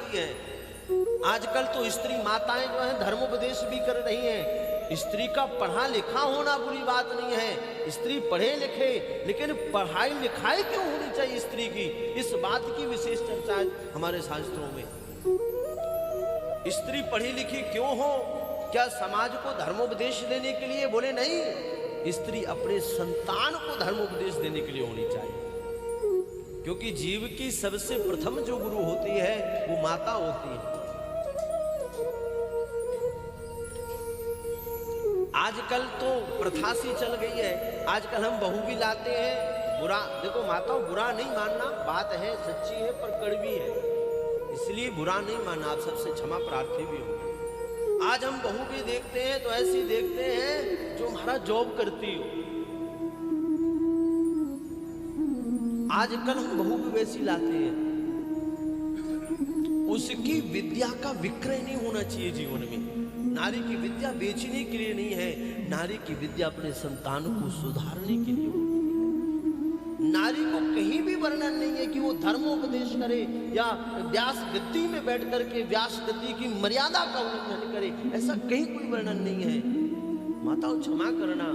करती है। आजकल तो स्त्री माताएं जो है धर्मोपदेश भी कर रही हैं। स्त्री का पढ़ा लिखा होना बुरी बात नहीं है, स्त्री पढ़े लिखे, लेकिन पढ़ाई लिखाई क्यों होनी चाहिए स्त्री की, इस बात की विशेष चर्चा है हमारे शास्त्रों में। स्त्री पढ़ी लिखी क्यों हो? क्या समाज को धर्मोपदेश देने के लिए? बोले नहीं, स्त्री अपने संतान को धर्मोपदेश देने के लिए होनी चाहिए, क्योंकि जीव की सबसे प्रथम जो गुरु होती है वो माता होती है। आजकल तो प्रथा सी चल गई है, आजकल हम बहू भी लाते हैं। बुरा देखो माताओं, बुरा नहीं मानना, बात है सच्ची है पर कड़वी है, इसलिए बुरा नहीं मानना, आप सबसे क्षमा प्रार्थी भी हो। आज हम बहू भी देखते हैं तो ऐसी देखते हैं जो हमारा जॉब करती हो। आजकल हम बहू भी वैसी लाते हैं। उसकी विद्या का विक्रय नहीं होना चाहिए जीवन में। नारी की विद्या बेचने के लिए नहीं है, नारी की विद्या अपने संतान को सुधारने के लिए होती है। नारी को कहीं भी वर्णन नहीं है कि वो धर्मोपदेश करे या व्यास गद्दी में बैठ करके व्यास गद्दी की मर्यादा का उल्लंघन करे, ऐसा कहीं कोई वर्णन नहीं है। माताओं क्षमा करना,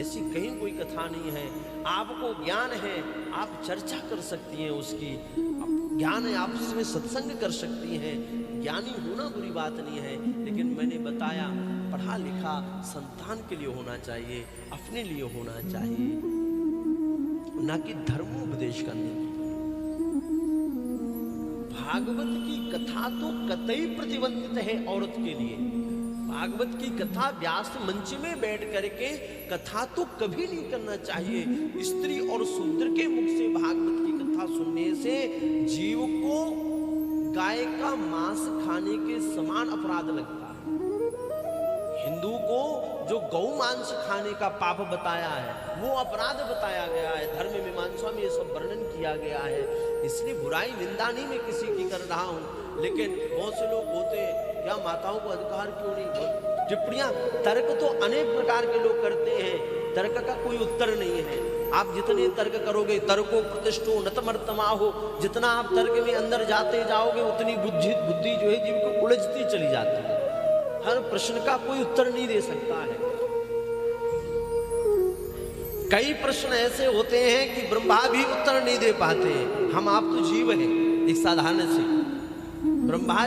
ऐसी कहीं कोई कथा नहीं है। आपको ज्ञान है, आप चर्चा कर सकती हैं, उसकी ज्ञान है, आप उसमें सत्संग कर सकती हैं। ज्ञानी होना बुरी बात नहीं है, लेकिन मैंने बताया पढ़ा लिखा संतान के लिए होना चाहिए, अपने लिए होना चाहिए, ना कि धर्मोपदेश करने के लिए। भागवत की कथा तो कतई प्रतिबंधित है औरत के लिए। भागवत की कथा व्यास मंच में बैठ करके कथा तो कभी नहीं करना चाहिए। स्त्री और शूद्र के मुख से भागवत की कथा सुनने से जीव को गाय का मांस खाने के समान अपराध लगता है। हिंदू को जो गौ मांस खाने का पाप बताया है वो अपराध बताया गया है, धर्म मीमांसा में ये सब वर्णन किया गया है। इसलिए बुराई निंदा नहीं मैं किसी की कर रहा हूं, लेकिन बहुत से लोग होते हैं क्या माताओं को अधिकार क्यों नहीं? टिप्पणियां तर्क तो अनेक प्रकार के लोग करते हैं, तर्क का कोई उत्तर नहीं है। आप जितने तर्क करोगे, तर्को प्रतिष्ठो नतमर्तमा हो, जितना आप तर्क में अंदर जाते जाओगे उतनी बुद्धि जो है जीव को उलझती चली जाती है। हर प्रश्न का कोई उत्तर नहीं दे सकता है। कई प्रश्न ऐसे होते हैं कि ब्रह्मा भी उत्तर नहीं दे पाते हैं। हम आप तो जीव हैं, एक साधारण से ब्रह्मा